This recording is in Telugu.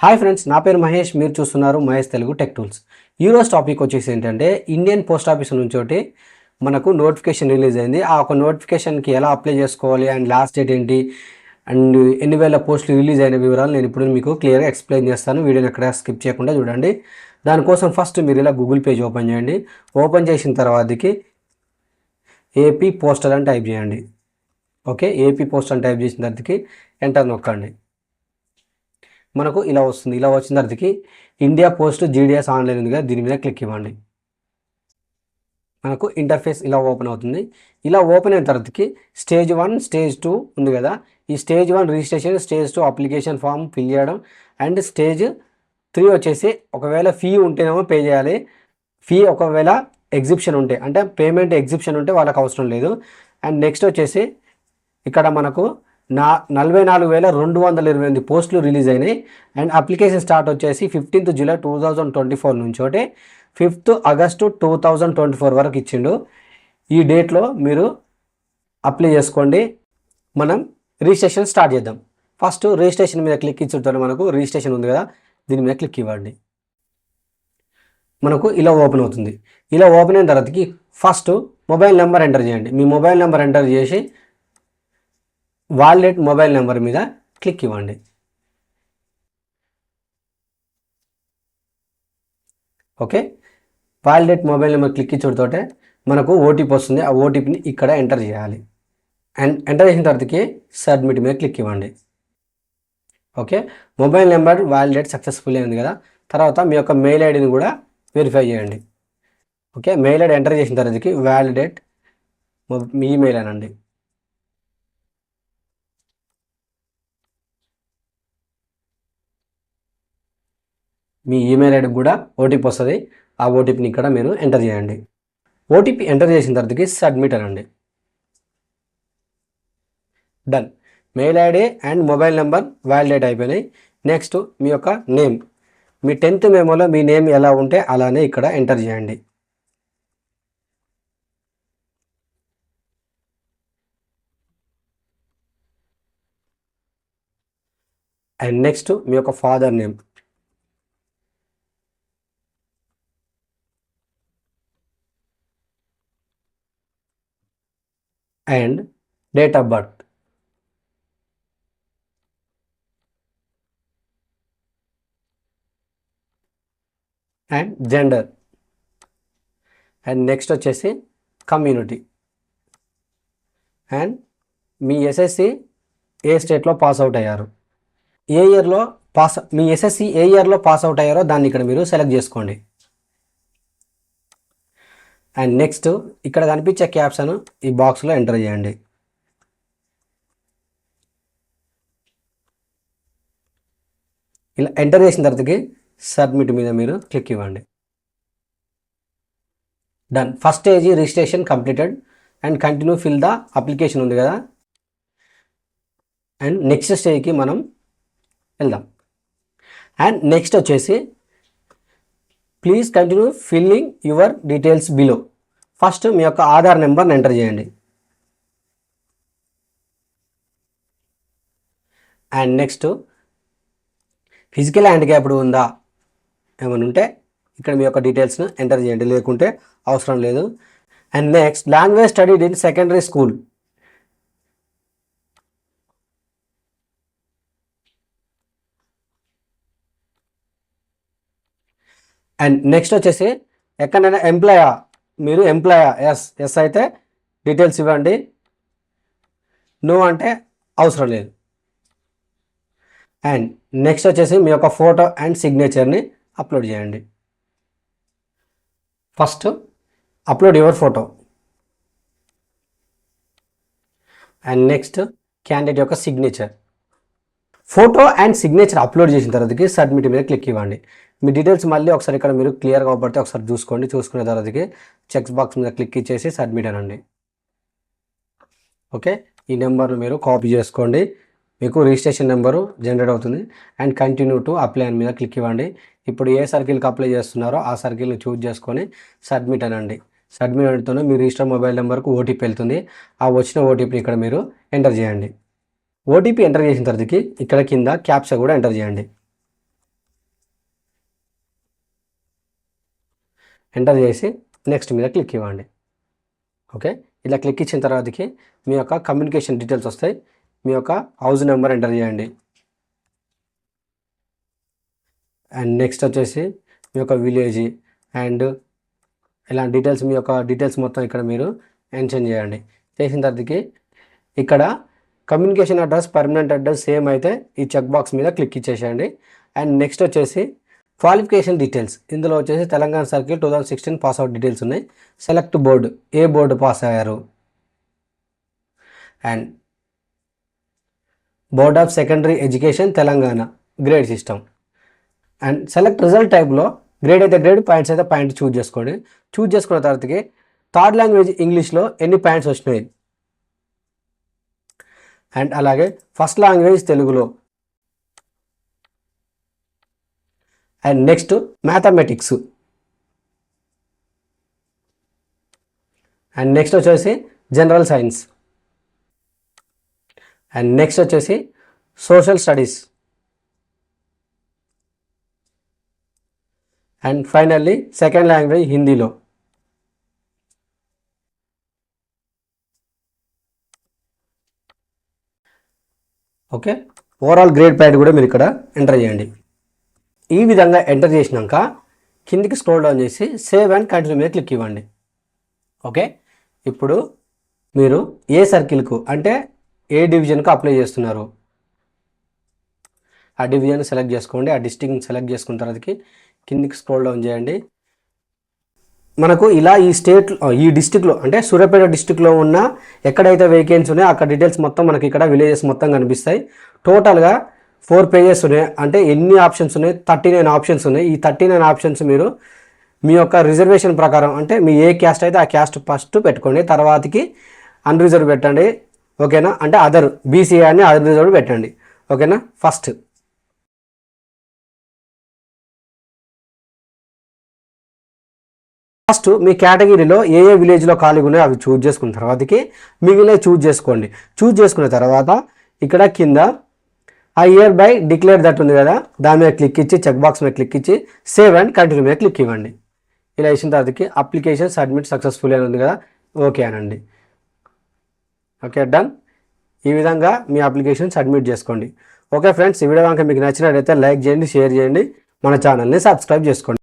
హాయ్ ఫ్రెండ్స్, నా పేరు మహేష్. మీరు చూస్తున్నారు మహేష్ తెలుగు టెక్ టూల్స్. ఈరోజు టాపిక్ వచ్చేసి ఏంటంటే, ఇండియన్ పోస్ట్ ఆఫీస్ నుంచి ఒకటి మనకు నోటిఫికేషన్ రిలీజ్ అయింది. ఆ ఒక నోటిఫికేషన్కి ఎలా అప్లై చేసుకోవాలి అండ్ లాస్ట్ డేట్ ఏంటి అండ్ ఎన్ని వేల పోస్టులు రిలీజ్ అయిన వివరాలు నేను ఇప్పుడు మీకు క్లియర్గా ఎక్స్ప్లెయిన్ చేస్తాను. వీడియోని ఎక్కడ స్కిప్ చేయకుండా చూడండి. దానికోసం ఫస్ట్ మీరు ఇలా గూగుల్ పేజ్ ఓపెన్ చేయండి. ఓపెన్ చేసిన తర్వాతకి ఏపీ పోస్టల్ అని టైప్ చేయండి. ఓకే, ఏపీ పోస్ట్ అని టైప్ చేసిన తర్వాతకి ఎంటర్ నొక్కండి. మనకు ఇలా వస్తుంది. ఇలా వచ్చిన తర్వాతకి ఇండియా పోస్ట్ జీడిఎస్ ఆన్లైన్ ఉంది కదా, దీని మీద క్లిక్ ఇవ్వండి. మనకు ఇంటర్ఫేస్ ఇలా ఓపెన్ అవుతుంది. ఇలా ఓపెన్ అయిన తర్వాతకి స్టేజ్ 1 స్టేజ్ 2 ఉంది కదా, ఈ stage 1 registration, stage 2 application form fill చేయడం అండ్ స్టేజ్ 3 వచ్చేసి ఒకవేళ ఫీ ఉంటేనేమో పే చేయాలి. ఫీ ఒకవేళ ఎగ్జిబిషన్ ఉంటే, అంటే పేమెంట్ ఎగ్జిబిషన్ ఉంటే వాళ్ళకి అవసరం లేదు. అండ్ నెక్స్ట్ వచ్చేసి ఇక్కడ మనకు 44,228 పోస్టులు రిలీజ్ అయినాయి. అండ్ అప్లికేషన్ స్టార్ట్ వచ్చేసి 15th జూలై 2024 నుంచి ఒకటి 5th ఆగస్టు 2024 వరకు ఇచ్చిండు. ఈ డేట్లో మీరు అప్లై చేసుకోండి. మనం రిజిస్ట్రేషన్ స్టార్ట్ చేద్దాం. ఫస్ట్ రిజిస్ట్రేషన్ మీద క్లిక్ ఇచ్చుంటే మనకు రిజిస్ట్రేషన్ ఉంది కదా, దీని మీద క్లిక్ ఇవ్వండి. మనకు ఇలా ఓపెన్ అవుతుంది. ఇలా ఓపెన్ అయిన తర్వాతకి ఫస్ట్ మొబైల్ నెంబర్ ఎంటర్ చేయండి. మీ మొబైల్ నెంబర్ ఎంటర్ చేసి వాలెట్ మొబైల్ నెంబర్ మీద క్లిక్ ఇవ్వండి. Okay, wallet mobile number click ఇచ్చుతోటే మనకు ఓటీపీ వస్తుంది. ఆ ఓటీపీని ఇక్కడ ఎంటర్ చేయాలి. అండ్ ఎంటర్ చేసిన తర్వాతకి సబ్మిట్ మీద క్లిక్ ఇవ్వండి. Okay, mobile number validate successful అయింది కదా. తర్వాత మీ యొక్క మెయిల్ ఐడిని కూడా వెరిఫై చేయండి. ఓకే, మెయిల్ ఐడి ఎంటర్ చేసిన తర్వాతకి వాలిడేట్ మీ ఈమెయిల్ అనండి. మీ ఈమెయిల్ ఐడికి కూడా ఓటీపీ వస్తుంది. ఆ ఓటీపీని ఇక్కడ మీరు ఎంటర్ చేయండి. ఓటీపీ ఎంటర్ చేసిన తర్వాతకి సబ్మిట్ అనండి. Done. Mail ID and mobile number validate అయిపోయినాయి. నెక్స్ట్ మీ యొక్క నేమ్, మీ 10th మెమోలో మీ నేమ్ ఎలా ఉంటే అలానే ఇక్కడ ఎంటర్ చేయండి. అండ్ నెక్స్ట్ మీ యొక్క father name, and date of birth, and gender, and next వచ్చేసి కమ్యూనిటీ, అండ్ మీ ఎస్ఎస్సి ఏ స్టేట్లో పాస్ అవుట్ అయ్యారు, ఏ ఇయర్లో మీ ఎస్ఎస్సి ఏ ఇయర్లో పాస్ అవుట్ అయ్యారో దాన్ని ఇక్కడ మీరు సెలెక్ట్ చేసుకోండి. అండ్ నెక్స్ట్ ఇక్కడ కనిపించే క్యాప్షన్ ఈ బాక్స్లో ఎంటర్ చేయండి. ఇలా ఎంటర్ చేసిన తర్వాతకి సబ్మిట్ మీద మీరు క్లిక్ ఇవ్వండి. Done. First stage registration completed and continue fill the application ఉంది కదా. అండ్ నెక్స్ట్ స్టేజ్కి మనం వెళ్దాం. అండ్ నెక్స్ట్ వచ్చేసి please continue filling your details below. First మీ యొక్క ఆధార్ నెంబర్ని ఎంటర్ చేయండి. అండ్ నెక్స్ట్ ఫిజికల్ హ్యాండిక్యాప్డ్ ఉందా ఏమైనా ఉంటే ఇక్కడ మీ యొక్క డీటెయిల్స్ను ఎంటర్ చేయండి, లేకుంటే అవసరం లేదు. And next language studied in secondary school. And next వచ్చేసి ఎక్కడైనా ఎంప్లాయా, మీరు ఎంప్లాయా, ఎస్ అయితే డీటెయిల్స్ ఇవ్వండి, నో అంటే అవసరం లేదు. అండ్ నెక్స్ట్ వచ్చేసి మీ యొక్క ఫోటో అండ్ సిగ్నేచర్ని అప్లోడ్ చేయండి. First upload your photo. And next candidate యొక్క signature. Photo and signature upload చేసిన తర్వాతకి సబ్మిట్ మీద క్లిక్ ఇవ్వండి. మీ డీటెయిల్స్ మళ్ళీ ఒకసారి ఇక్కడ మీరు క్లియర్గా అవబడితే ఒకసారి చూసుకోండి. చూసుకునే తర్వాతకి చెక్ బాక్స్ మీద క్లిక్ ఇచ్చేసి సబ్మిట్ అనండి. ఓకే, ఈ నెంబర్ను మీరు కాపీ చేసుకోండి. మీకు రిజిస్ట్రేషన్ నెంబరు జనరేట్ అవుతుంది. అండ్ కంటిన్యూ టు అప్లై అని మీద క్లిక్ ఇవ్వండి. ఇప్పుడు ఏ సర్కిల్కి అప్లై చేస్తున్నారో ఆ సర్కిల్ని చూజ్ చేసుకొని సబ్మిట్ అనండి. సబ్మిట్ అనడంతోనే మీ రిజిస్టర్ మొబైల్ నెంబర్కు ఓటీపీ వెళ్తుంది. ఆ వచ్చిన ఓటీపీని ఇక్కడ మీరు ఎంటర్ చేయండి. ఓటీపీ ఎంటర్ చేసిన తర్వాతకి ఇక్కడ కింద క్యాప్చా కూడా ఎంటర్ చేయండి. ఎంటర్ చేసి నెక్స్ట్ మీద క్లిక్ ఇవ్వండి. ఓకే, ఇలా క్లిక్ ఇచ్చిన తర్వాతకి మీ యొక్క కమ్యూనికేషన్ డీటెయిల్స్ వస్తాయి. మీ యొక్క హౌస్ నెంబర్ ఎంటర్ చేయండి. అండ్ నెక్స్ట్ వచ్చేసి మీ యొక్క విలేజ్ అండ్ ఇలాంటి డీటెయిల్స్, మీ యొక్క డీటెయిల్స్ మొత్తం ఇక్కడ మీరు మెన్షన్ చేయండి. చేసిన తర్వాతకి ఇక్కడ communication address, permanent address same అయితే ఈ చెక్ బాక్స్ మీద క్లిక్ ఇచ్చేసేయండి. అండ్ నెక్స్ట్ వచ్చేసి క్వాలిఫికేషన్ డీటెయిల్స్, ఇందులో వచ్చేసి తెలంగాణ సర్కిల్ 2016 పాస్అవుట్ డీటెయిల్స్ ఉన్నాయి. సెలెక్ట్ బోర్డు, ఏ బోర్డు పాస్ అయ్యారు, and board of secondary education Telangana grade system. And select result టైప్లో గ్రేడ్ అయితే గ్రేడ్, పాయింట్స్ అయితే పాయింట్ చూజ్ చేసుకోండి. చూజ్ చేసుకున్న తర్వాతకి థర్డ్ లాంగ్వేజ్ ఇంగ్లీష్లో ఎన్ని పాయింట్స్ వచ్చినాయి, అండ్ అలాగే ఫస్ట్ లాంగ్వేజ్ తెలుగులో, and next mathematics, and next వచ్చేసి జనరల్ సైన్స్, అండ్ నెక్స్ట్ వచ్చేసి social studies, and finally second language హిందీలో. ఓకే, ఓవరాల్ గ్రేడ్ పాయింట్ కూడా మీరు ఇక్కడ ఎంటర్ చేయండి. ఈ విధంగా ఎంటర్ చేసినాక కిందికి స్క్రోల్ డౌన్ చేసి సేవ్ అండ్ కంటిన్యూ మీద క్లిక్ ఇవ్వండి. ఓకే, ఇప్పుడు మీరు ఏ సర్కిల్కు అంటే ఏ డివిజన్కు అప్లై చేస్తున్నారు ఆ డివిజన్ సెలెక్ట్ చేసుకోండి. ఆ డిస్ట్రిక్ట్ని సెలెక్ట్ చేసుకున్న తర్వాతకి కిందికి స్క్రోల్ డౌన్ చేయండి. మనకు ఇలా ఈ డిస్టిక్లో అంటే సూర్యాపేట డిస్టిక్లో ఉన్న ఎక్కడైతే వేకెన్సీ ఉన్నాయో అక్కడ డీటెయిల్స్ మొత్తం మనకి ఇక్కడ విలేజెస్ మొత్తం కనిపిస్తాయి. టోటల్గా 4 పేజెస్ ఉన్నాయి. అంటే ఎన్ని ఆప్షన్స్ ఉన్నాయి, 39 ఆప్షన్స్ ఉన్నాయి. ఈ 39 ఆప్షన్స్ మీరు మీ యొక్క రిజర్వేషన్ ప్రకారం అంటే మీ ఏ క్యాస్ట్ అయితే ఆ క్యాస్ట్ ఫస్ట్ పెట్టుకోండి, తర్వాతకి అన్రిజర్వ్ పెట్టండి. ఓకేనా, అంటే అదర్ బీసీ అని అన్రిజర్వ్ పెట్టండి. ఓకేనా, ఫస్ట్ మీ కేటగిరీలో ఏ విలేజ్లో ఖాళీగా ఉన్నాయో అవి చూజ్ చేసుకున్న తర్వాతకి మిగిలిన చూజ్ చేసుకోండి. చూజ్ చేసుకున్న తర్వాత ఇక్కడ కింద ఆ ఇయర్ బై డిక్లేర్ దట్ ఉంది కదా, దాని మీద క్లిక్ ఇచ్చి చెక్ బాక్స్ మీద క్లిక్ ఇచ్చి సేవ్ అండ్ కంటిన్యూ మీద క్లిక్ ఇవ్వండి. ఇలా ఇచ్చిన తర్వాతకి అప్లికేషన్ సబ్మిట్ సక్సెస్ఫుల్ అని ఉంది కదా, ఓకే అనండి. Okay, done. ఈ విధంగా మీ అప్లికేషన్ సబ్మిట్ చేసుకోండి. ఓకే ఫ్రెండ్స్, ఈ వీడియో కనుక మీకు నచ్చినట్లయితే లైక్ చేయండి, షేర్ చేయండి, మన ఛానల్ని సబ్స్క్రైబ్ చేసుకోండి.